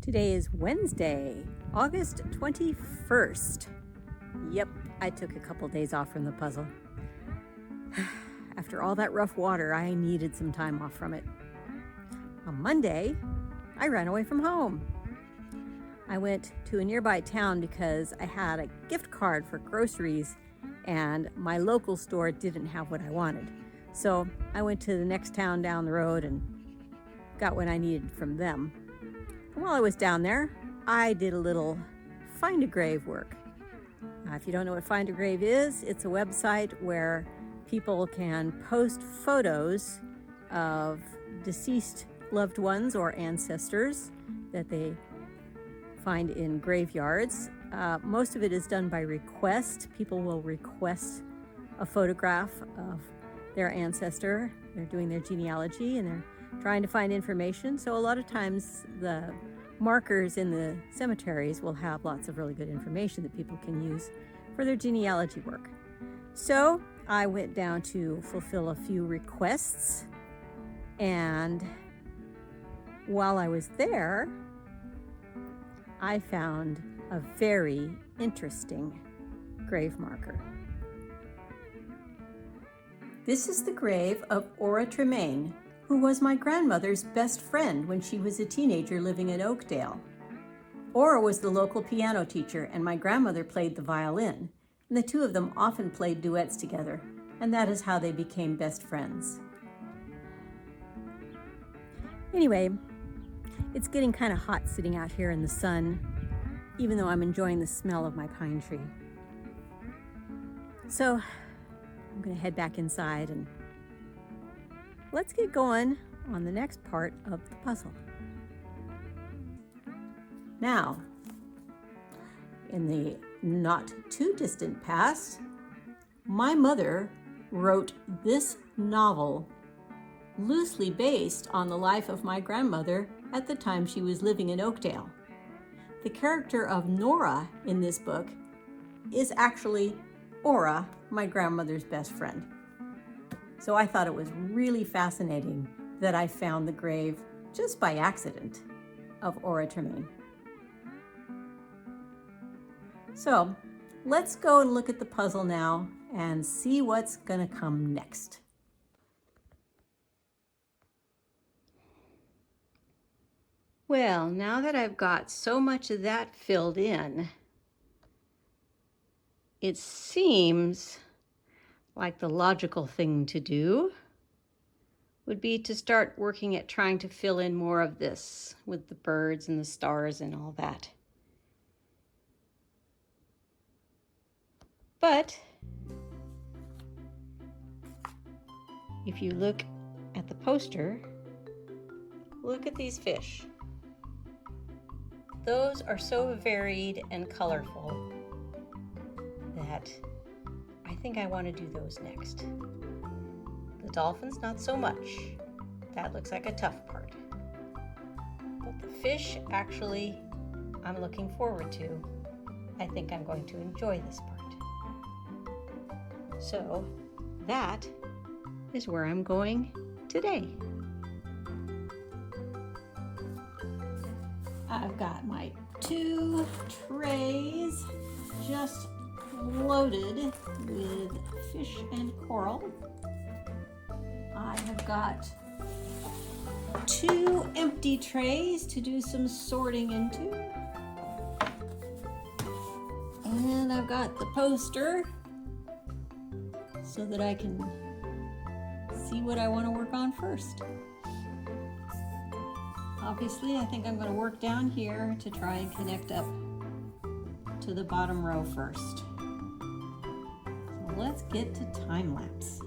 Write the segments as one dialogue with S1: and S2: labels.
S1: Today is Wednesday, August 21st. Yep, I took a couple days off from the puzzle. After all that rough water, I needed some time off from it. On Monday, I ran away from home. I went to a nearby town because I had a gift card for groceries and my local store didn't have what I wanted. So I went to the next town down the road and got what I needed from them. And while I was down there, I did a little Find a Grave work. If you don't know what Find a Grave is, it's a website where people can post photos of deceased loved ones or ancestors that they find in graveyards. Most of it is done by request. People will request a photograph of their ancestor. They're doing their genealogy and they're trying to find information. So a lot of times the markers in the cemeteries will have lots of really good information that people can use for their genealogy work. So I went down to fulfill a few requests, and while I was there, I found a very interesting grave marker. This is the grave of Ora Tremaine, who was my grandmother's best friend when she was a teenager living in Oakdale. Ora was the local piano teacher and my grandmother played the violin, and the two of them often played duets together, and that is how they became best friends. Anyway, it's getting kind of hot sitting out here in the sun, even though I'm enjoying the smell of my pine tree. So I'm going to head back inside and let's get going on the next part of the puzzle. Now, in the not too distant past, my mother wrote this novel loosely based on the life of my grandmother at the time she was living in Oakdale. The character of Nora in this book is actually Ora, my grandmother's best friend. So I thought it was really fascinating that I found the grave just by accident of Ora Tremaine. So let's go and look at the puzzle now and see what's going to come next. Well, now that I've got so much of that filled in, it seems like the logical thing to do would be to start working at trying to fill in more of this with the birds and the stars and all that. But if you look at the poster, look at these fish. Those are so varied and colorful that I think I want to do those next. The dolphins, not so much. That looks like a tough part. But the fish, actually, I'm looking forward to. I think I'm going to enjoy this part. So that is where I'm going today. I've got my 2 trays just loaded with fish and coral. I have got 2 empty trays to do some sorting into. And I've got the poster so that I can see what I want to work on first. Obviously, I think I'm going to work down here to try and connect up to the bottom row first. So let's get to time lapse.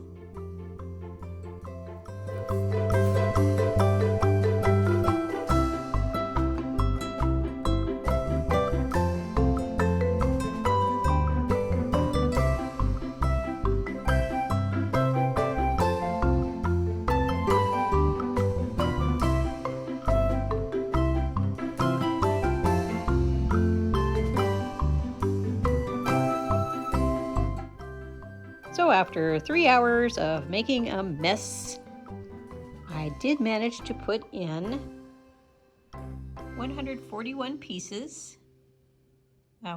S1: So after 3 hours of making a mess, I did manage to put in 141 pieces,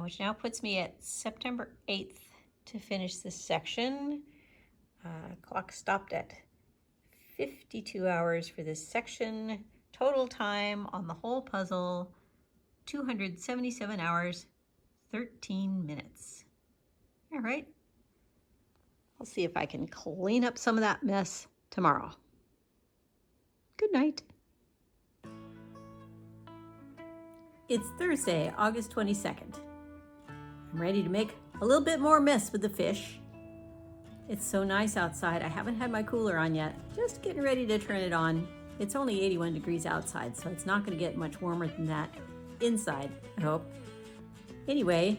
S1: which now puts me at September 8th to finish this section. Clock stopped at 52 hours for this section. Total time on the whole puzzle, 277 hours, 13 minutes. All right. I'll see if I can clean up some of that mess tomorrow. Good night. It's Thursday, August 22nd. I'm ready to make a little bit more mess with the fish. It's so nice outside. I haven't had my cooler on yet. Just getting ready to turn it on. It's only 81 degrees outside, so it's not going to get much warmer than that inside, I hope. Anyway,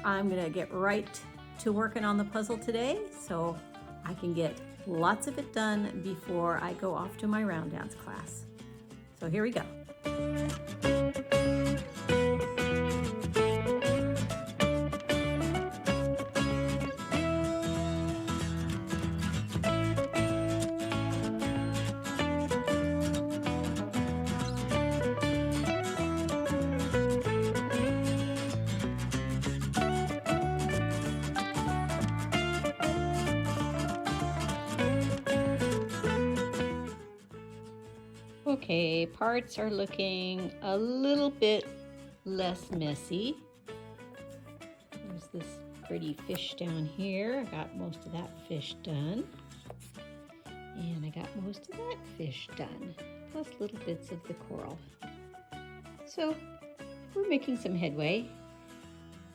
S1: I'm going to get right to working on the puzzle today so I can get lots of it done before I go off to my round dance class. So here we go. Okay, parts are looking a little bit less messy. There's this pretty fish down here. I got most of that fish done. And I got most of that fish done, plus little bits of the coral. So we're making some headway.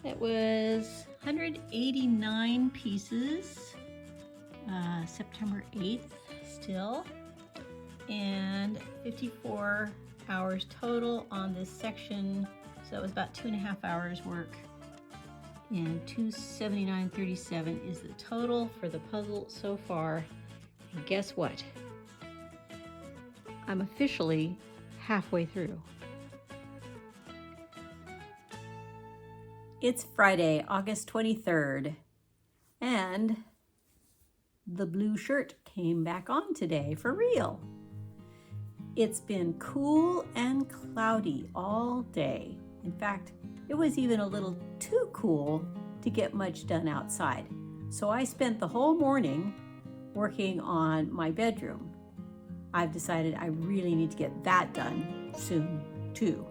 S1: That was 189 pieces, September 8th still. And 54 hours total on this section. So it was about 2.5 hours work. And 279.37 is the total for the puzzle so far. And guess what? I'm officially halfway through. It's Friday, August 23rd. And the blue shirt came back on today for real. It's been cool and cloudy all day. In fact, it was even a little too cool to get much done outside. So I spent the whole morning working on my bedroom. I've decided I really need to get that done soon too.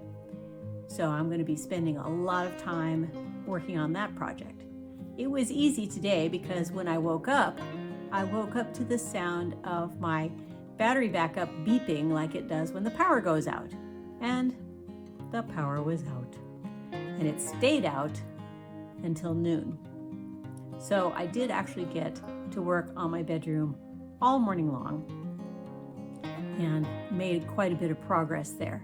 S1: So I'm going to be spending a lot of time working on that project. It was easy today because when I woke up to the sound of my battery backup beeping like it does when the power goes out. And the power was out. And it stayed out until noon. So I did actually get to work on my bedroom all morning long and made quite a bit of progress there.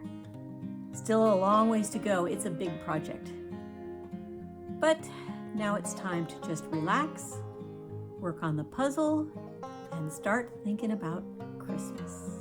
S1: Still a long ways to go. It's a big project. But now it's time to just relax, work on the puzzle, and start thinking about Christmas.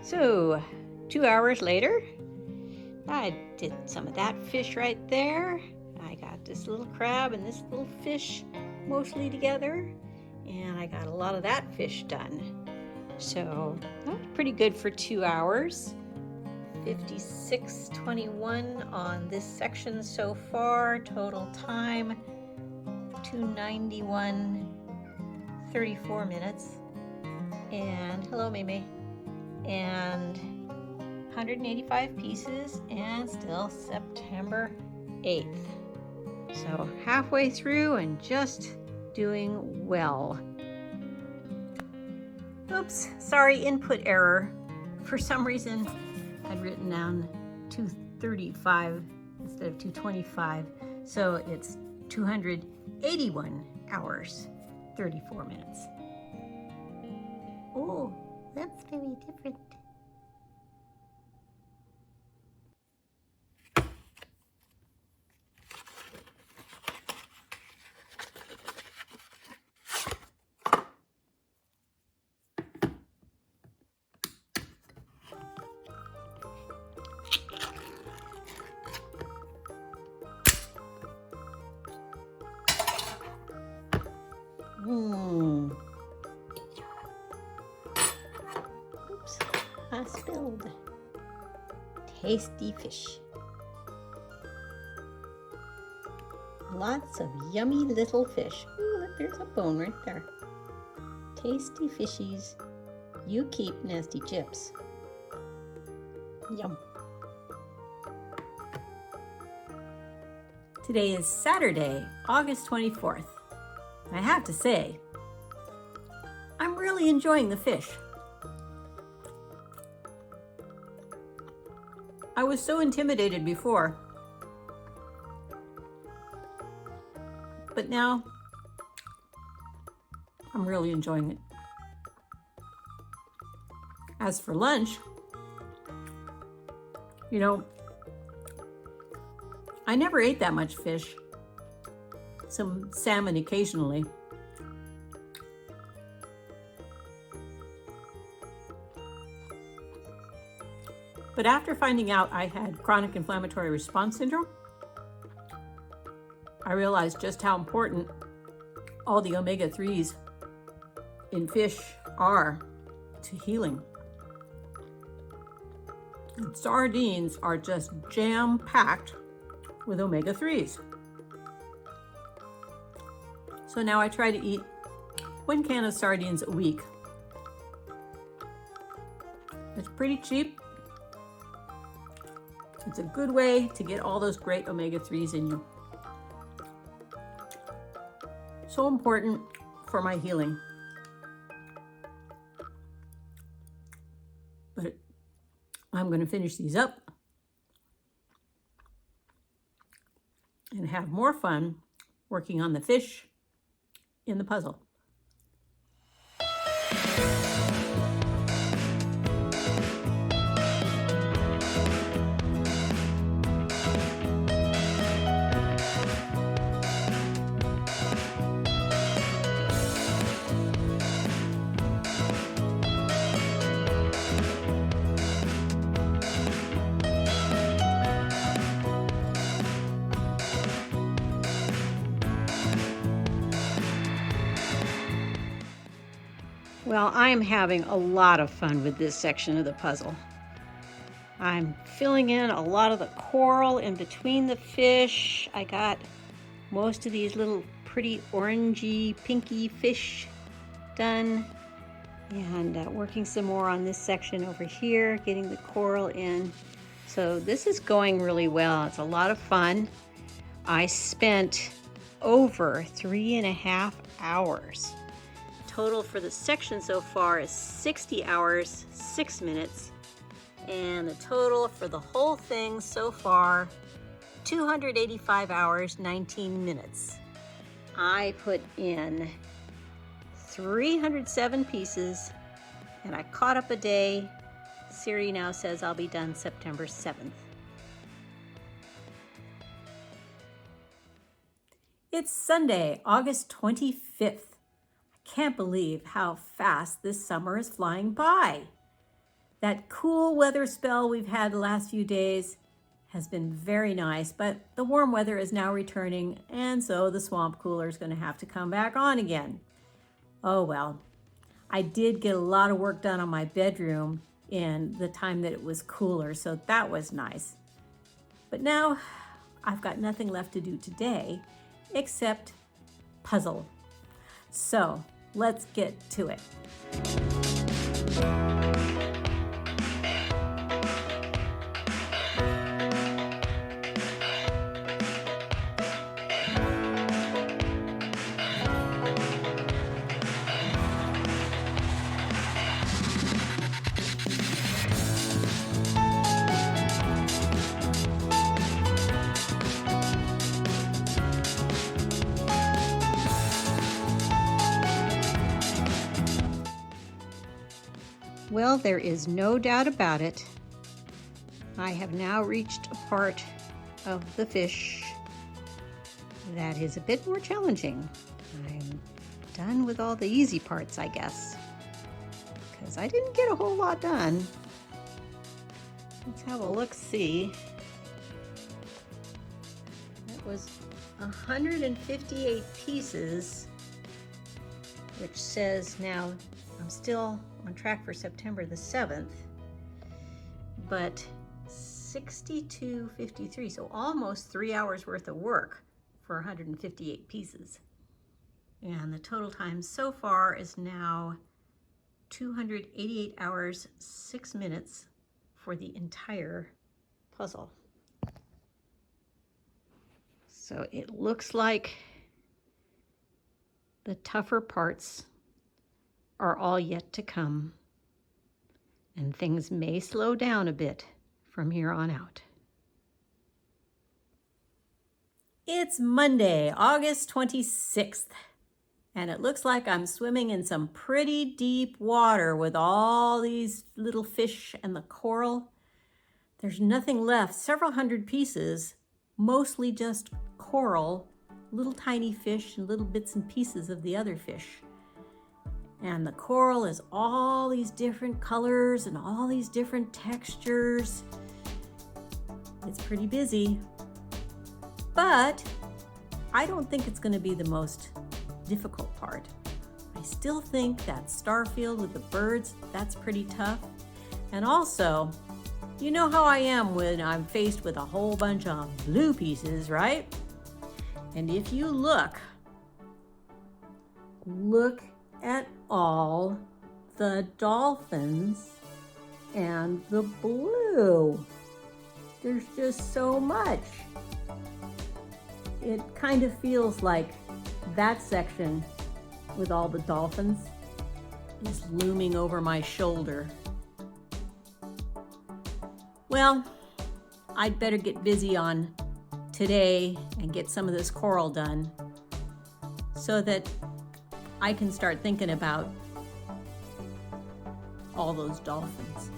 S1: So 2 hours later, I did some of that fish right there. I got this little crab and this little fish mostly together, and I got a lot of that fish done. So that was pretty good for 2 hours. 56:21 on this section so far. Total time 291.34 minutes. And hello, Mei. And 185 pieces, and still September 8th. So halfway through and just doing well. Oops, sorry, input error. For some reason, I'd written down 235 instead of 225. So it's 281 hours, 34 minutes. Oh, that's very different. Oops, I spilled. Tasty fish. Lots of yummy little fish. Ooh, look, there's a bone right there. Tasty fishies. You keep nasty chips. Yum. Today is Saturday, August 24th. I have to say, I'm really enjoying the fish. I was so intimidated before, but now I'm really enjoying it. As for lunch, I never ate that much fish. Some salmon occasionally. But after finding out I had chronic inflammatory response syndrome, I realized just how important all the omega-3s in fish are to healing. And sardines are just jam-packed with omega-3s. So now I try to eat 1 can of sardines a week. It's pretty cheap. It's a good way to get all those great omega-3s in you. So important for my healing. But I'm going to finish these up and have more fun working on the fish in the puzzle. Well, I'm having a lot of fun with this section of the puzzle. I'm filling in a lot of the coral in between the fish. I got most of these little pretty orangey, pinky fish done. And working some more on this section over here, getting the coral in. So this is going really well. It's a lot of fun. I spent over 3.5 hours. Total for the section so far is 60 hours, 6 minutes. And the total for the whole thing so far, 285 hours, 19 minutes. I put in 307 pieces and I caught up a day. Siri now says I'll be done September 7th. It's Sunday, August 25th. Can't believe how fast this summer is flying by. That cool weather spell we've had the last few days has been very nice, but the warm weather is now returning, and so the swamp cooler is going to have to come back on again. Oh well. I did get a lot of work done on my bedroom in the time that it was cooler, so that was nice. But now I've got nothing left to do today except puzzle. So let's get to it. Well, there is no doubt about it. I have now reached a part of the fish that is a bit more challenging. I'm done with all the easy parts, I guess, because I didn't get a whole lot done. Let's have a look-see. That was 158 pieces which says now I'm still on track for September the 7th, but 62:53, so almost 3 hours worth of work for 158 pieces. And the total time so far is now 288 hours, 6 minutes for the entire puzzle. So it looks like the tougher parts are all yet to come, and things may slow down a bit from here on out. It's Monday, August 26th, and it looks like I'm swimming in some pretty deep water with all these little fish and the coral. There's nothing left, several hundred pieces, mostly just coral, little tiny fish and little bits and pieces of the other fish. And the coral is all these different colors and all these different textures. It's pretty busy, but I don't think it's going to be the most difficult part. I still think that starfield with the birds, that's pretty tough. And also, you know how I am when I'm faced with a whole bunch of blue pieces, right? And if you look at all the dolphins and the blue. There's just so much. It kind of feels like that section with all the dolphins is looming over my shoulder. Well, I'd better get busy on today and get some of this coral done so that I can start thinking about all those dolphins.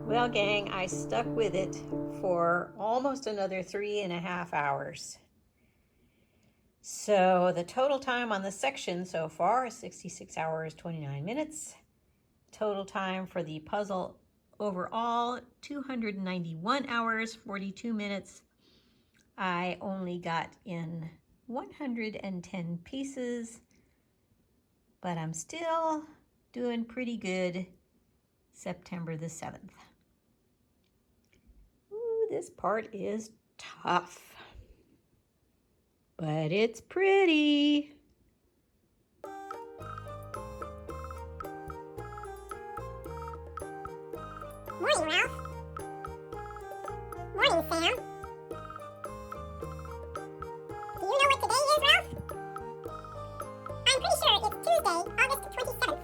S1: Well, gang, I stuck with it for almost another 3.5 hours. So the total time on the section so far is 66 hours, 29 minutes. Total time for the puzzle overall, 291 hours, 42 minutes. I only got in 110 pieces, but I'm still doing pretty good. September the 7th. Ooh, this part is tough, but it's pretty.
S2: Morning, Ralph. Morning, Sam. Do you know what today is, Ralph? I'm pretty sure it's Tuesday, August 27th.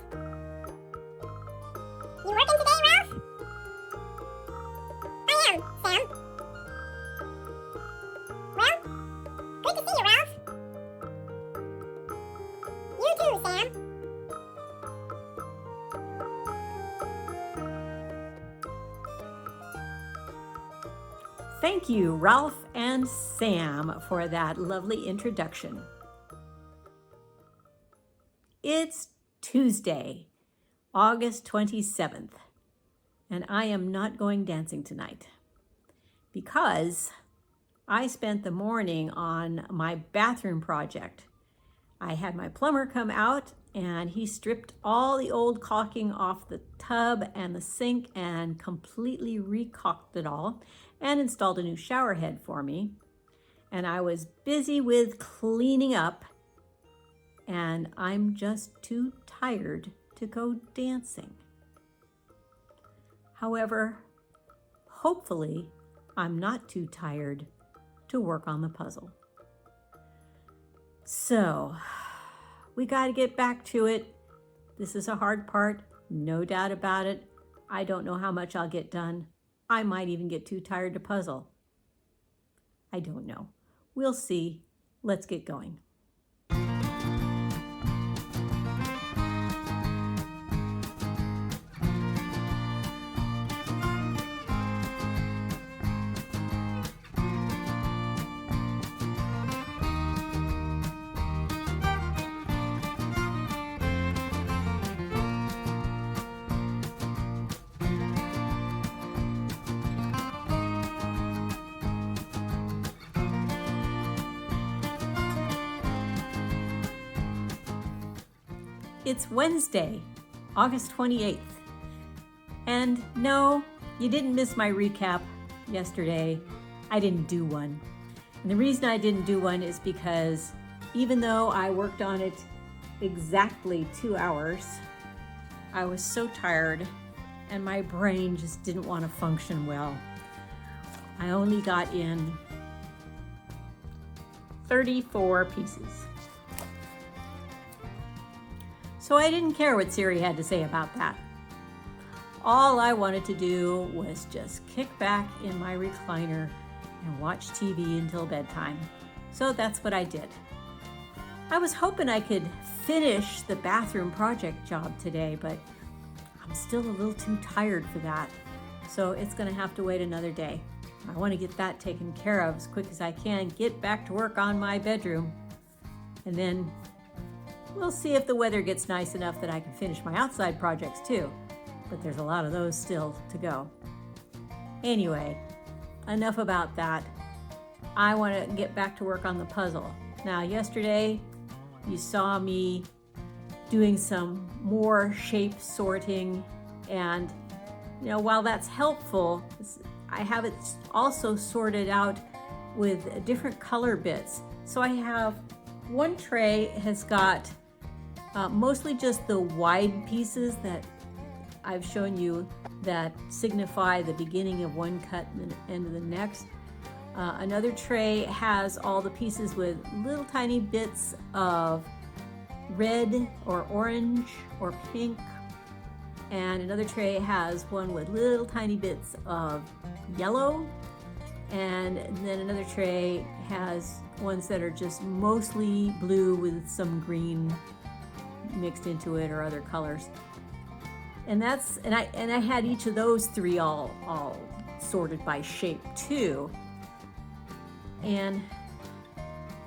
S2: You working today, Ralph? I am, Sam. Well, good to see you, Ralph. You too, Sam.
S1: Thank you, Ralph and Sam, for that lovely introduction. It's Tuesday, August 27th, and I am not going dancing tonight because I spent the morning on my bathroom project. I had my plumber come out and he stripped all the old caulking off the tub and the sink and completely recaulked it all and installed a new shower head for me. And I was busy with cleaning up, and I'm just too tired to go dancing. However, hopefully I'm not too tired to work on the puzzle. So, we got to get back to it. This is a hard part, no doubt about it. I don't know how much I'll get done. I might even get too tired to puzzle. I don't know. We'll see. Let's get going. It's Wednesday, August 28th. And no, you didn't miss my recap yesterday. I didn't do one. And the reason I didn't do one is because even though I worked on it exactly 2 hours, I was so tired and my brain just didn't want to function well. I only got in 34 pieces. So I didn't care what Siri had to say about that. All I wanted to do was just kick back in my recliner and watch TV until bedtime. So that's what I did. I was hoping I could finish the bathroom project job today, but I'm still a little too tired for that. So it's gonna have to wait another day. I wanna get that taken care of as quick as I can, get back to work on my bedroom, and then we'll see if the weather gets nice enough that I can finish my outside projects too, but there's a lot of those still to go. Anyway, enough about that. I want to get back to work on the puzzle. Now, yesterday you saw me doing some more shape sorting, and while that's helpful, I have it also sorted out with different color bits. So I have one tray has got mostly just the wide pieces that I've shown you that signify the beginning of one cut and the end of the next. Another tray has all the pieces with little tiny bits of red or orange or pink. And another tray has one with little tiny bits of yellow. And then another tray has ones that are just mostly blue with some green mixed into it or other colors. And I had each of those three all sorted by shape too. And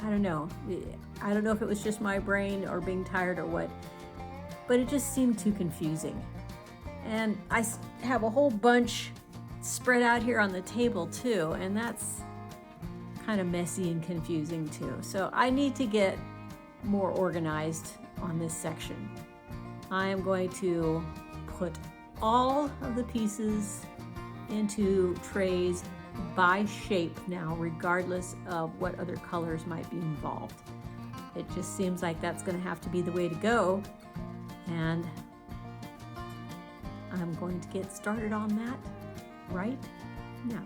S1: I don't know if it was just my brain or being tired or what, but it just seemed too confusing. And I have a whole bunch spread out here on the table too, and that's kind of messy and confusing too. So I need to get more organized on this section. I am going to put all of the pieces into trays by shape now, regardless of what other colors might be involved. It just seems like that's going to have to be the way to go, and I'm going to get started on that right now.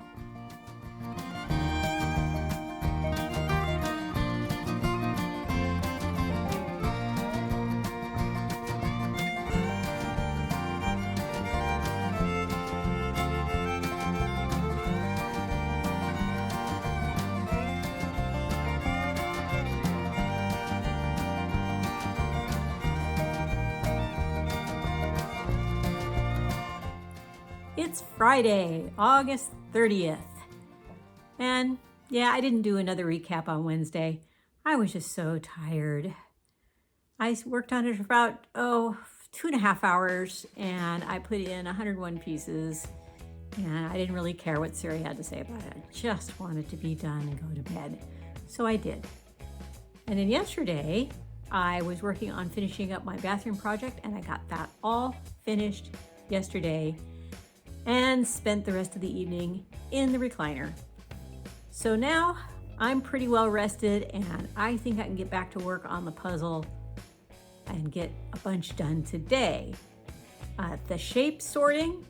S1: It's Friday, August 30th. And yeah, I didn't do another recap on Wednesday. I was just so tired. I worked on it for about, 2.5 hours, and I put in 101 pieces, and I didn't really care what Siri had to say about it. I just wanted to be done and go to bed. So I did. And then yesterday, I was working on finishing up my bathroom project, and I got that all finished yesterday and spent the rest of the evening in the recliner. So now I'm pretty well rested, and I think I can get back to work on the puzzle and get a bunch done today. The shape sorting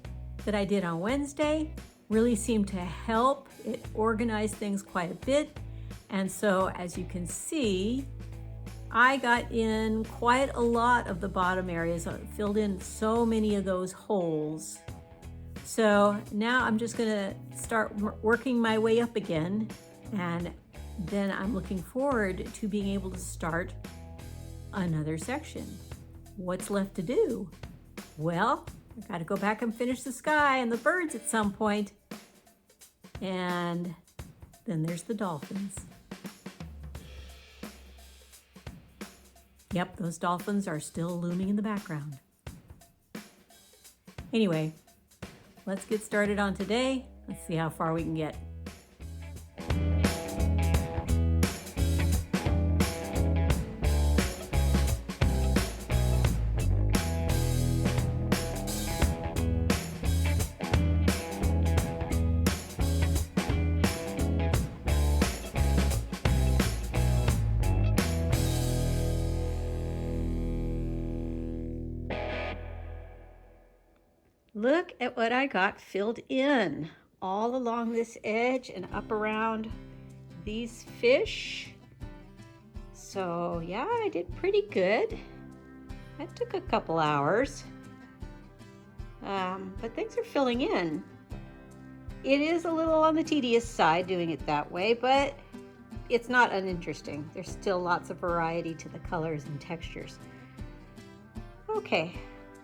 S1: that I did on Wednesday really seemed to help. It organized things quite a bit. And so as you can see, I got in quite a lot of the bottom areas. I filled in so many of those holes. So now I'm just gonna start working my way up again, and then I'm looking forward to being able to start another section. What's left to do? Well, I gotta go back and finish the sky and the birds at some point. And then there's the dolphins. Yep, those dolphins are still looming in the background. Anyway, let's get started on today. Let's see how far we can get. Look at what I got filled in all along this edge and up around these fish. So yeah, I did pretty good. That took a couple hours, but things are filling in. It is a little on the tedious side doing it that way, but it's not uninteresting. There's still lots of variety to the colors and textures. Okay.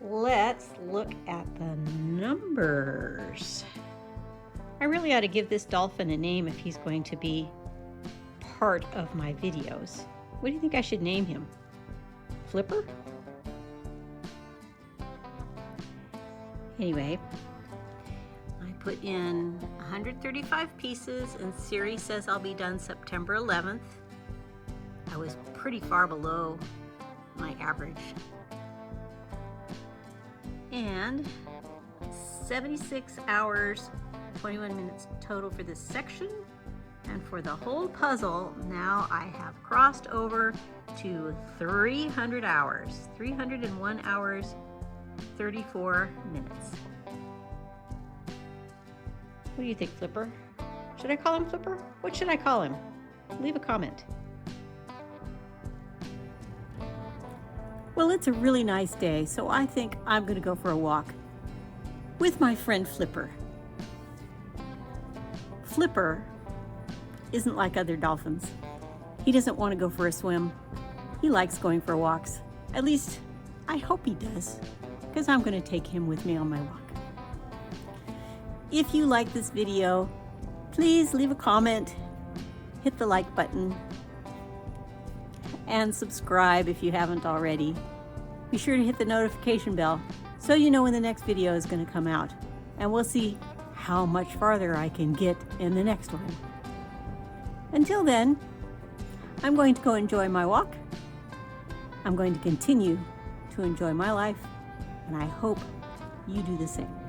S1: Let's look at the numbers. I really ought to give this dolphin a name if he's going to be part of my videos. What do you think I should name him? Flipper? Anyway, I put in 135 pieces and Siri says I'll be done September 11th. I was pretty far below my average. And 76 hours, 21 minutes total for this section. And for the whole puzzle, now I have crossed over to 300 hours, 301 hours, 34 minutes. What do you think, Flipper? Should I call him Flipper? What should I call him? Leave a comment. Well, it's a really nice day, so I think I'm going to go for a walk with my friend Flipper. Flipper isn't like other dolphins. He doesn't want to go for a swim. He likes going for walks. At least, I hope he does, because I'm going to take him with me on my walk. If you like this video, please leave a comment, hit the like button, and subscribe if you haven't already. Be sure to hit the notification bell so you know when the next video is going to come out. And we'll see how much farther I can get in the next one. Until then, I'm going to go enjoy my walk. I'm going to continue to enjoy my life, and I hope you do the same.